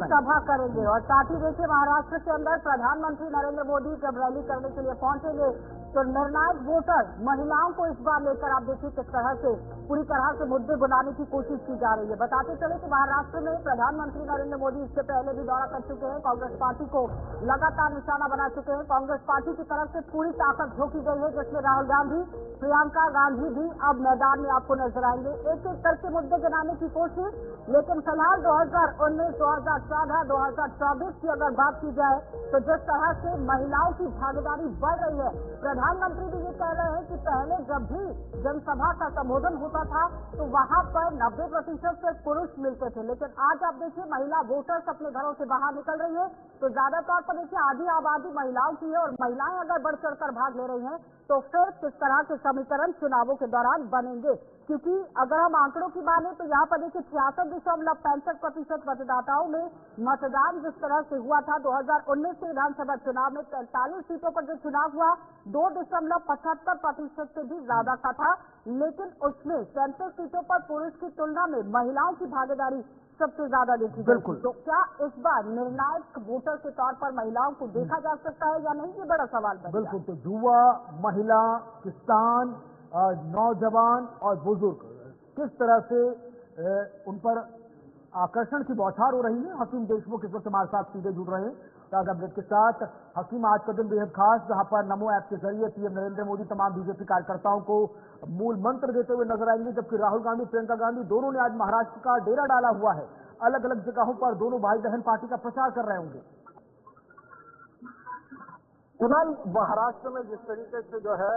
सभा करेंगे। और साथ ही देखिए महाराष्ट्र के अंदर प्रधानमंत्री नरेंद्र मोदी जब रैली करने के लिए पहुंचेंगे तो निर्णायक वोटर महिलाओं को इस बार लेकर आप देखिए किस तरह से पूरी तरह से मुद्दे बनाने की कोशिश की जा रही है। बताते चले कि महाराष्ट्र में प्रधानमंत्री नरेंद्र मोदी इससे पहले भी दौरा कर चुके हैं, कांग्रेस पार्टी को लगातार निशाना बना चुके हैं। कांग्रेस पार्टी की तरफ से पूरी ताकत झोंकी गई है, जिसमें राहुल गांधी प्रियंका गांधी भी अब मैदान में आपको नजर आएंगे, एक एक करके मुद्दे गिनाने की कोशिश। लेकिन फिलहाल 2019, 2014, 2024 की अगर बात की जाए तो जिस तरह से महिलाओं की भागीदारी बढ़ रही है, प्रधानमंत्री भी ये कह रहे हैं कि पहले जब भी जनसभा का संबोधन होता था तो वहां पर 90% से पुरुष मिलते थे, लेकिन आज आप देखिए महिला वोटर्स अपने घरों से बाहर निकल रही है। तो ज्यादातर पर देखिए आधी आबादी महिलाओं की है और महिलाएं अगर बढ़ चढ़कर भाग ले रही हैं तो फिर किस तरह के समीकरण चुनावों के दौरान बनेंगे। क्योंकि अगर हम आंकड़ों की माने तो यहाँ पर देखिए 66.65% मतदाताओं में मतदान जिस तरह से हुआ था 2019 के विधानसभा चुनाव में 43 सीटों पर जो चुनाव हुआ 2.75% से भी ज्यादा का था, लेकिन उसमें 37 सीटों पर पुरुष की तुलना में महिलाओं की भागीदारी सबसे ज्यादा देखी। बिल्कुल। तो क्या इस बार निर्णायक वोटर के तौर पर महिलाओं को देखा जा सकता है या नहीं, ये बड़ा सवाल है। बिल्कुल। तो युवा, महिला, किसान, नौजवान और बुजुर्ग किस तरह से उन पर आकर्षण की बौछार हो रही है। हकीम देशमुख इस वक्त हमारे साथ सीधे जुड़ रहे हैं ताजा अपडेट के साथ। हकीम, आज का दिन बेहद खास, जहां पर नमो ऐप के जरिए पीएम नरेंद्र मोदी तमाम बीजेपी कार्यकर्ताओं को मूल मंत्र देते हुए नजर आएंगे, जबकि राहुल गांधी, प्रियंका गांधी दोनों ने आज महाराष्ट्र का डेरा डाला हुआ है। अलग अलग जगहों पर दोनों भाई बहन पार्टी का प्रचार कर रहे होंगे। कुणाल, महाराष्ट्र में जिस तरीके से जो है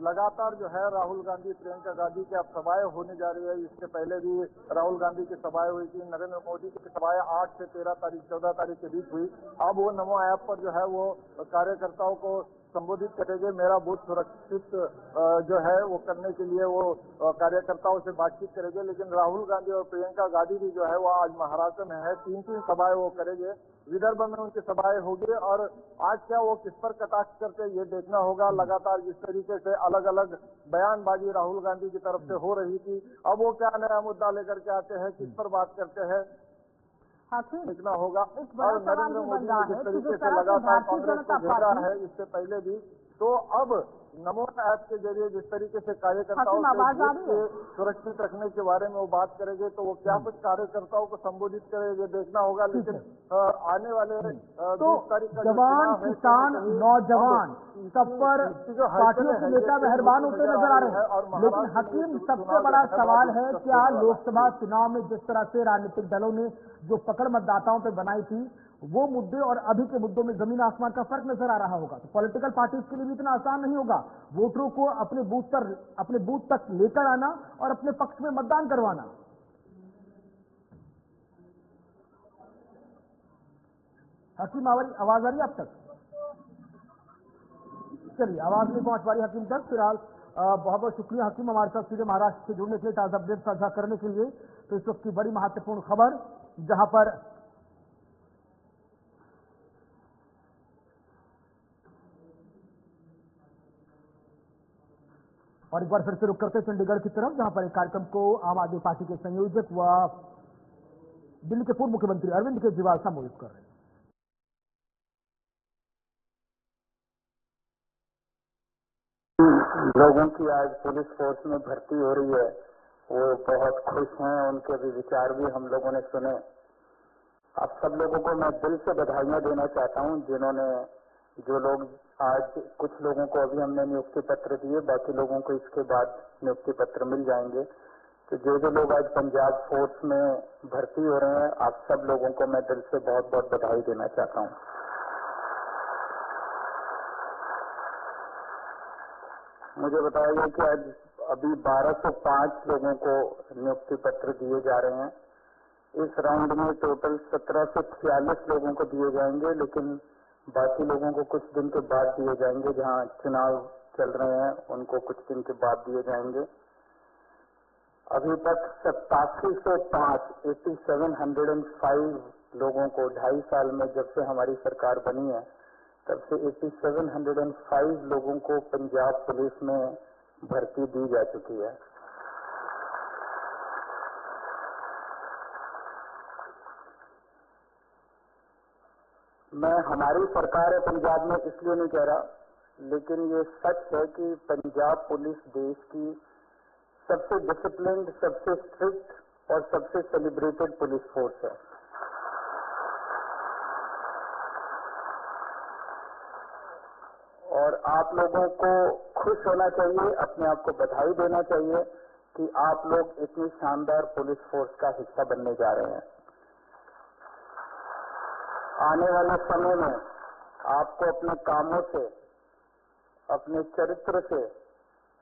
लगातार जो है राहुल गांधी, प्रियंका गांधी की अब सभाएं होने जा रही है। इससे पहले भी राहुल गांधी की सभाएं हुई थी, नरेंद्र मोदी की सभाएं 8 से 13 तारीख 14 तारीख के बीच हुई। अब वो नमो ऐप पर जो है वो कार्यकर्ताओं को संबोधित करेंगे, मेरा बूथ सुरक्षित जो है वो करने के लिए वो कार्यकर्ताओं से बातचीत करेंगे। लेकिन राहुल गांधी और प्रियंका गांधी भी जो है वो आज महाराष्ट्र में है, 3 सभाएं वो करेंगे। विदर्भ में उनकी सभाएं होगी और आज क्या वो किस पर कटाक्ष करते ये देखना होगा। लगातार जिस तरीके से अलग अलग बयानबाजी राहुल गांधी की तरफ से हो रही थी, अब वो क्या नया मुद्दा लेकर के आते हैं, किस पर बात करते हैं, देखना होगा। और नरेंद्र मोदी ने जिस तरीके से लगातार कांग्रेस को घेरा है इससे पहले भी, तो अब नमो ऐप के जरिए जिस तरीके से कार्यकर्ताओं को सुरक्षित रखने के बारे में वो बात करेंगे, तो वो क्या कुछ कार्यकर्ताओं को संबोधित करेंगे देखना होगा। लेकिन आने वाले 20 तारीख का जवान, किसान, नौजवान सब पर पार्टियों के नेता मेहरबान होते नजर आ रहे हैं। लेकिन हकीम, सबसे बड़ा सवाल है, क्या लोकसभा चुनाव में जिस तरह से राजनीतिक दलों ने जो पकड़ मतदाताओं पर बनाई थी, वो मुद्दे और अभी के मुद्दों में जमीन आसमान का फर्क नजर आ रहा होगा। तो पॉलिटिकल पार्टीज के लिए भी इतना आसान नहीं होगा वोटरों को अपने बूथ तक लेकर आना और अपने पक्ष में मतदान करवाना। हकीम, आवाज आ रही है आप तक? चलिए, आवाज नहीं पहुंच पा रही हकीम तक। फिलहाल बहुत बहुत शुक्रिया हकीम, हमारे साथ सीधे महाराष्ट्र से जुड़ने के लिए, ताजा अपडेट साझा करने के लिए। तो इस वक्त की बड़ी महत्वपूर्ण खबर, जहां पर और एक बार फिर से रुक करते चंडीगढ़ की तरफ, जहां पर एक कार्यक्रम को आम आदमी पार्टी के संयोजक व दिल्ली के पूर्व मुख्यमंत्री अरविंद केजरीवाल संबोधित कर रहे हैं। लोगों की आज पुलिस फोर्स में भर्ती हो रही है, वो बहुत खुश हैं। उनके भी विचार भी हम लोगों ने सुने। आप सब लोगों को मैं दिल से बधाइयां देना चाहता हूं, जिन्होंने जो लोग आज, कुछ लोगों को अभी हमने नियुक्ति पत्र दिए, बाकी लोगों को इसके बाद नियुक्ति पत्र मिल जाएंगे। तो जो लोग आज पंजाब फोर्स में भर्ती हो रहे हैं, आप सब लोगों को मैं दिल से बहुत बहुत बधाई देना चाहता हूं। मुझे बताया गया कि आज अभी 1205 लोगों को नियुक्ति पत्र दिए जा रहे हैं। इस राउंड में टोटल 1746 लोगों को दिए जाएंगे, लेकिन बाकी लोगों को कुछ दिन के बाद दिए जाएंगे। जहां चुनाव चल रहे हैं उनको कुछ दिन के बाद दिए जाएंगे। अभी तक 8705 लोगों को 2.5 साल में, जब से हमारी सरकार बनी है तब से 8705 लोगों को पंजाब पुलिस में भर्ती दी जा चुकी है। मैं हमारी सरकार है पंजाब में इसलिए नहीं कह रहा, लेकिन ये सच है कि पंजाब पुलिस देश की सबसे डिसिप्लिन्ड, सबसे स्ट्रिक्ट और सबसे सेलिब्रेटेड पुलिस फोर्स है। और आप लोगों को खुश होना चाहिए, अपने आप को बधाई देना चाहिए कि आप लोग इतनी शानदार पुलिस फोर्स का हिस्सा बनने जा रहे हैं। आने वाले समय में आपको अपने कामों से, अपने चरित्र से,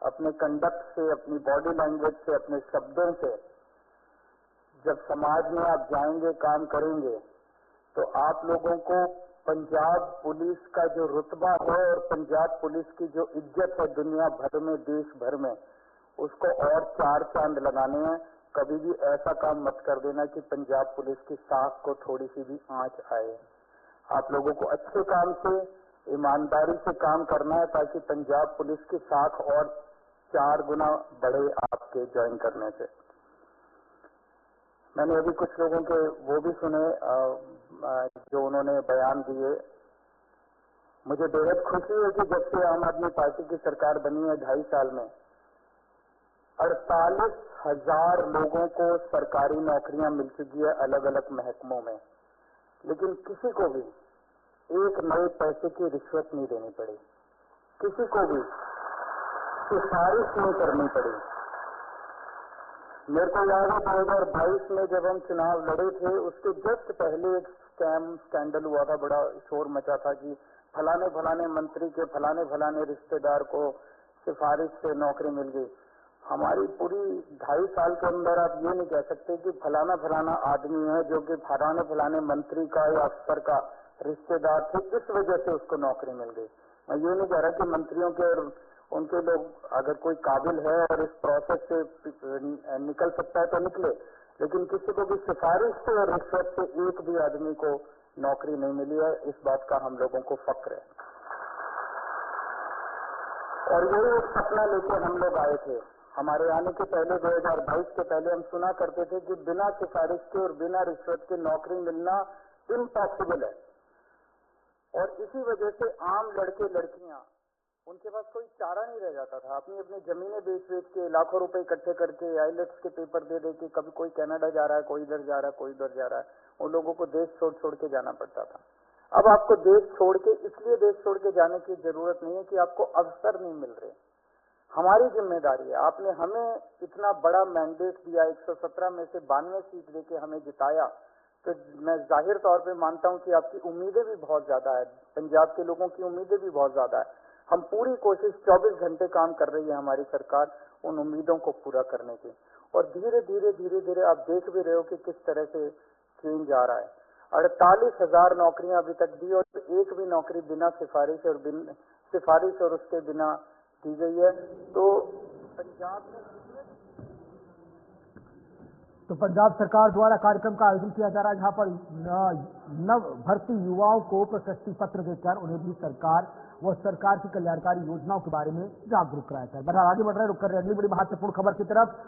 अपने कंडक्ट से, अपनी बॉडी लैंग्वेज से, अपने शब्दों से, जब समाज में आप जाएंगे, काम करेंगे, तो आप लोगों को पंजाब पुलिस का जो रुतबा है और पंजाब पुलिस की जो इज्जत है दुनिया भर में, देश भर में, उसको और 4 चांद लगाने हैं। कभी भी ऐसा काम मत कर देना कि पंजाब पुलिस की साख को थोड़ी सी भी आंच आए। आप लोगों को अच्छे काम से, ईमानदारी से काम करना है, ताकि पंजाब पुलिस की साख और 4 गुना बढ़े आपके ज्वाइन करने से। मैंने अभी कुछ लोगों के वो भी सुने जो उन्होंने बयान दिए। मुझे बेहद खुशी है कि जब से आम आदमी पार्टी की सरकार बनी है 2.5 साल में 48,000 लोगों को सरकारी नौकरियां मिल चुकी है अलग अलग महकमों में, लेकिन किसी को भी एक नए पैसे की रिश्वत नहीं देनी पड़ी, किसी को भी सिफारिश नहीं करनी पड़ी। मेरे को याद है 2022 में जब हम चुनाव लड़े थे, उसके जस्ट पहले एक स्कैंडल हुआ था, बड़ा शोर मचा था कि फलाने फलाने मंत्री के फलाने रिश्तेदार को सिफारिश से नौकरी मिल गई। हमारी पूरी 2.5 साल के अंदर आप ये नहीं कह सकते कि फलाना आदमी है जो कि फलाने मंत्री का या अफसर का रिश्तेदार थे, इस वजह से उसको नौकरी मिल गई। मैं ये नहीं कह रहा कि मंत्रियों के और उनके लोग अगर कोई काबिल है और इस प्रोसेस से निकल सकता है तो निकले, लेकिन किसी को भी सिफारिश से और रिश्वत से एक भी आदमी को नौकरी नहीं मिली है। इस बात का हम लोगों को फक्र है। और यही एक सपना लेकर हम लोग आए थे। हमारे आने के पहले 2022 के पहले हम सुना करते थे कि बिना सिफारिश के और बिना रिश्वत के नौकरी मिलना इम्पॉसिबल है। और इसी वजह से आम लड़के लड़कियां, उनके पास कोई चारा नहीं रह जाता था। अपनी जमीनें बेच के लाखों रुपए इकट्ठे करके आईलेट्स के पेपर दे के, कभी कोई कनाडा जा रहा है, कोई इधर जा रहा है, कोई उधर जा रहा है, उन लोगों को देश छोड़ के जाना पड़ता था। अब आपको देश छोड़ के, इसलिए देश छोड़ के जाने की जरूरत नहीं है कि आपको अवसर नहीं मिल रहे। हमारी जिम्मेदारी है, आपने हमें इतना बड़ा मैंडेट दिया, 117 में से 92 सीट देके हमें जिताया, तो मैं जाहिर तौर पे मानता हूं कि आपकी उम्मीदें भी बहुत ज्यादा है, पंजाब के लोगों की उम्मीदें भी बहुत ज्यादा है। हम पूरी कोशिश 24 घंटे काम कर रही है हमारी सरकार उन उम्मीदों को पूरा करने की। और धीरे धीरे आप देख भी रहे हो कि किस तरह से चेंज आ रहा है। 48,000 नौकरियां अभी तक दी और एक भी नौकरी बिना सिफारिश और उसके बिना दी गई है। तो पंजाब में तो पंजाब सरकार द्वारा कार्यक्रम का आयोजन किया जा रहा है, जहां पर नव भर्ती युवाओं को प्रशस्ति पत्र देकर उन्हें भी सरकार व सरकार की कल्याणकारी योजनाओं के बारे में जागरूक कराया जाए। बहरहाल आगे बढ़ रहे रुक कर अगली बड़ी महत्वपूर्ण खबर की तरफ।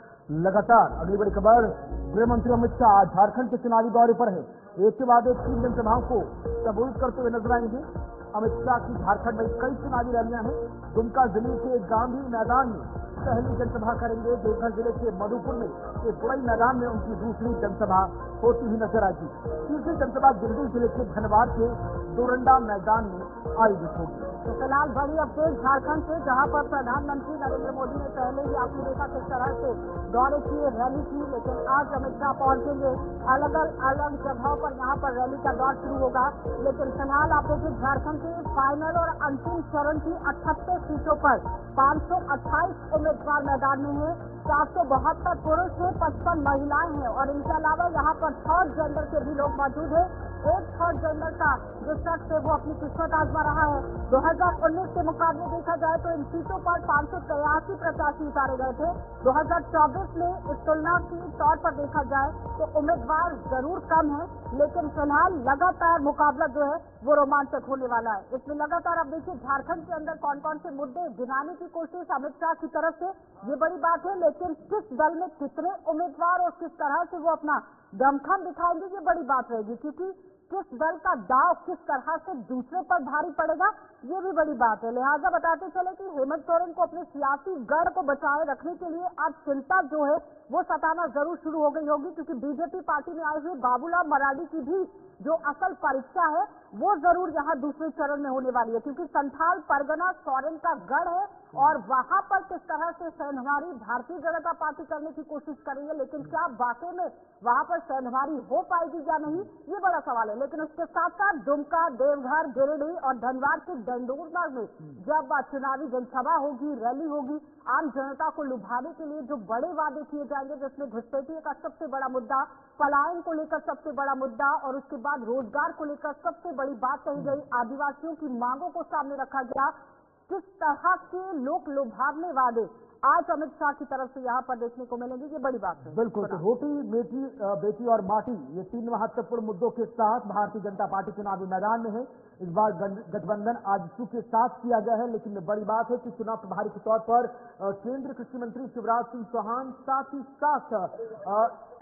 लगातार अगली बड़ी खबर, गृह मंत्री अमित शाह आज झारखंड के चुनावी दौरे पर है। एक के बाद एक 3 जनसभाओं को संबोधित करते हुए नजर आएंगे। अमित शाह की झारखंड में कई चुनावी रैलियां हैं। दुमका जिले के गांधी मैदान में पहली जनसभा करेंगे। देवघर जिले के मधुपुर में एक बड़े मैदान में उनकी दूसरी जनसभा होती हुई नजर आएगी। तीसरी जनसभा गिरिडीह जिले के धनबाद के डोरंडा मैदान में आयोजित होगी। तो फिलहाल बड़ी अपडेट झारखंड से, जहां पर प्रधानमंत्री नरेंद्र मोदी ने पहले ही आपने देखा किस तरह से दौरे किए, रैली की, लेकिन आज अमित शाह पहुंचेंगे अलग अलग जगहों पर। यहाँ पर रैली का दौर शुरू होगा। लेकिन फिलहाल आप देखिए झारखंड के फाइनल और अंतिम चरण की 78 सीटों पर 528 उम्मीदवार मैदान में है। 472 पुरुष हैं, 55 महिलाएं हैं और इनके अलावा यहाँ पर थर्ड जेंडर के भी लोग मौजूद है। एक थर्ड जेंडर का जो शख्स है वो अपनी किस्मत आजमा रहा है। 2019 के मुकाबले देखा जाए तो इन सीटों पर 583 प्रत्याशी उतारे गए थे। 2024 में इस तुलना की तौर पर देखा जाए तो उम्मीदवार जरूर कम है, लेकिन फिलहाल लगातार मुकाबला जो है वो रोमांचक होने वाला है। इसमें लगातार अब देखिए झारखंड के अंदर कौन कौन से मुद्दे गिनाने की कोशिश अमित शाह की तरफ से, ये बड़ी बात है। लेकिन किस दल में कितने उम्मीदवार और किस तरह से वो अपना दमखम दिखाएंगे, ये बड़ी बात रहेगी। क्योंकि किस दल का दाव किस तरह से दूसरे पर भारी पड़ेगा, ये भी बड़ी बात है। लिहाजा बताते चले कि हेमंत सोरेन को अपने सियासी गढ़ को बचाए रखने के लिए आज चिंता जो है वो सताना जरूर शुरू हो गई होगी। क्योंकि बीजेपी पार्टी में आए हुए बाबूलाल मरांडी की भी जो असल परीक्षा है वो जरूर यहाँ दूसरे चरण में होने वाली है। क्योंकि संथाल परगना सोरेन का गढ़ है और वहां पर किस तरह से सेंधमारी भारतीय जनता पार्टी करने की कोशिश कर रही है, लेकिन क्या वाकई में वहां पर सेंधमारी हो पाएगी या नहीं, ये बड़ा सवाल है। लेकिन उसके साथ साथ दुमका, देवघर, गिरिडीह और धनबाद के डंडोरबाग में जब चुनावी जनसभा होगी, रैली होगी, आम जनता को लुभाने के लिए जो बड़े वादे किए जाएंगे, जिसमें घुसपैठियों का सबसे बड़ा मुद्दा, पलायन को लेकर सबसे बड़ा मुद्दा और उसके बाद रोजगार को लेकर सबसे बड़ी बात कही गई, आदिवासियों की मांगों को सामने रखा गया। किस तरह के लोक लुभावने वादे आज अमित शाह की तरफ से यहाँ पर देखने को मिलेंगे, ये बड़ी बात है। बिल्कुल, तो रोटी बेटी और माटी, ये 3 महत्वपूर्ण मुद्दों के साथ भारतीय जनता पार्टी चुनावी मैदान में है। इस बार गठबंधन आजसू के साथ किया गया है। लेकिन बड़ी बात है कि चुनाव प्रभारी के तौर पर केंद्रीय कृषि मंत्री शिवराज सिंह चौहान, साथ ही साथ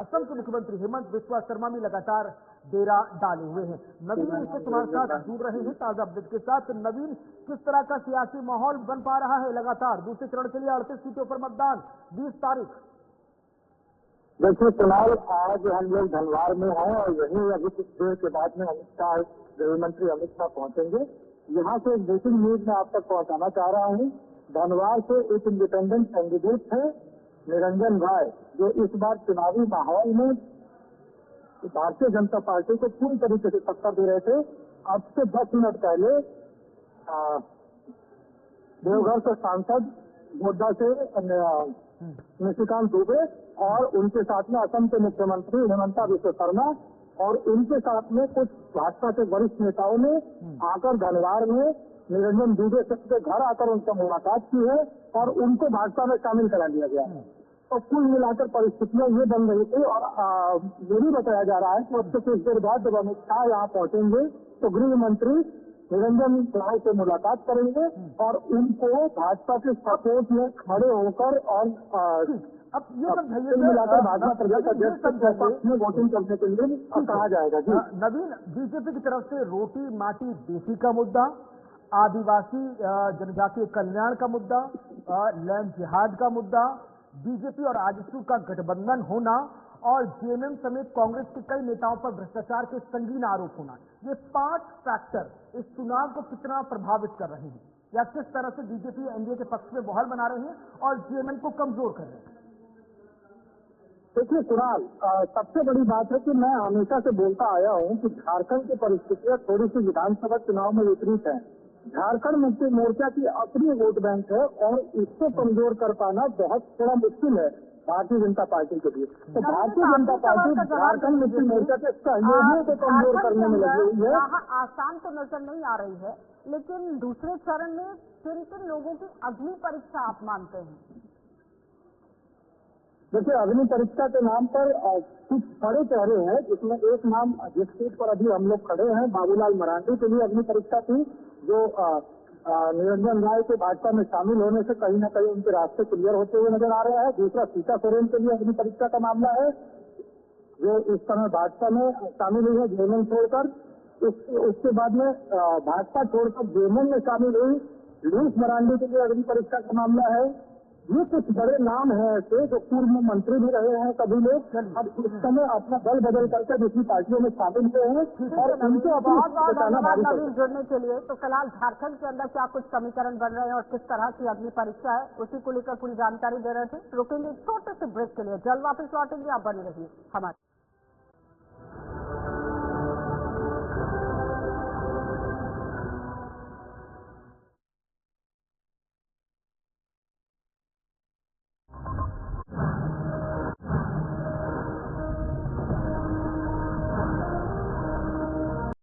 असम के मुख्यमंत्री हेमंत बिस्वा शर्मा भी लगातार डेरा डाले हुए हैं। नवीन इससे तुम्हारे साथ जुड़ रहे हैं ताजा अपडेट के साथ। नवीन, किस तरह का सियासी माहौल बन पा रहा है लगातार? दूसरे चरण के लिए 38 सीटों पर मतदान 20 तारीख। देखिए, फिलहाल आज हम लोग धनबाद में हैं और यही अभी कुछ देर के बाद में अमित शाह, गृह मंत्री अमित शाह पहुंचेंगे। यहाँ से एक ब्रेकिंग न्यूज मैं आप तक पहुंचाना चाह रहा हूँ। धनबाद से एक इंडिपेंडेंट कैंडिडेट है निरंजन राय, जो इस बार चुनावी माहौल में भारतीय जनता पार्टी को पूरी तरीके से टक्कर दे रहे थे। अब से 10 मिनट पहले देवघर से सांसद, गोड्डा से निशिकांत दुबे और उनके साथ में असम के मुख्यमंत्री हेमंता बिस्वा शर्मा और उनके साथ में कुछ भाजपा के वरिष्ठ नेताओं ने आकर धनबाद में निरंजन दुबे के घर आकर उनसे मुलाकात की है और उनको भाजपा में शामिल करा दिया गया है। तो कुल मिलाकर परिस्थितियां ये बन रही थी और ये भी बताया जा रहा है कि अब से कुछ देर बाद जब अमित शाह यहाँ पहुंचेंगे तो गृह मंत्री निरंजन राय से मुलाकात करेंगे और उनको भाजपा के सपोर्ट में खड़े होकर और अब ये समझाइए मिलाकर भाजपा प्रदेश अध्यक्ष में वोटिंग करने के लिए कहा जाएगा। जी नवीन, बीजेपी की तरफ से रोटी माटी बेटी का मुद्दा, आदिवासी जनजातीय कल्याण का मुद्दा, लैंड जिहाद का मुद्दा, बीजेपी और आजसू का गठबंधन होना और जेएमएम समेत कांग्रेस के कई नेताओं पर भ्रष्टाचार के संगीन आरोप होना, ये 5 फैक्टर इस चुनाव को कितना प्रभावित कर रहे हैं या किस तरह से बीजेपी एनडीए के पक्ष में बहाल बना रहे हैं और जेएमएम को कमजोर कर रहे हैं? देखिए कुणाल, सबसे बड़ी बात है कि मैं हमेशा से बोलता आया हूं कि झारखंड की परिस्थितियां थोड़ी सी विधानसभा चुनाव में विपरीत है। झारखंड मुक्ति मोर्चा की अपनी वोट बैंक है और इसको कमजोर कर पाना बहुत थोड़ा मुश्किल है भारतीय जनता पार्टी के लिए। तो भारतीय जनता पार्टी झारखंड मुक्ति मोर्चा के सहयोगियों को कमजोर करने में लगी हुई है। आसान तो नजर नहीं आ रही है, लेकिन दूसरे चरण में किन किन लोगों की अग्नि परीक्षा आप मानते हैं? देखिए, अग्नि परीक्षा के नाम पर कुछ बड़े चेहरे हैं, जिसमें एक नाम जिस सीट पर अभी हम लोग खड़े हैं, बाबूलाल मरांडी के लिए अग्नि परीक्षा थी, जो निरंजन राय के भाजपा में शामिल होने से कहीं न कहीं उनके रास्ते क्लियर होते हुए नजर आ रहे हैं। दूसरा सीता सोरेन के लिए अग्नि परीक्षा का मामला है, जो इस समय भाजपा में शामिल हुई है जेएमएम छोड़कर। उसके बाद में भाजपा छोड़कर जेएमएम में शामिल हुई लुईस मरांडी के लिए अग्नि परीक्षा का मामला है। ये कुछ बड़े नाम हैं ऐसे जो पूर्व मंत्री भी रहे हैं सभी लोग, अब इस समय अपना दल बदल करके दूसरी पार्टियों में शामिल हुए हैं और उनको बहुत धन्यवाद नवीन जुड़ने के लिए। तो फिलहाल झारखंड के अंदर क्या कुछ समीकरण बन रहे हैं और किस तरह की अग्नि परीक्षा है, उसी को लेकर पूरी जानकारी दे रहे थे। रुकेंगे छोटे से ब्रेक के लिए, जल्द वापस लौटेंगे, आप बने रहिए हमारे।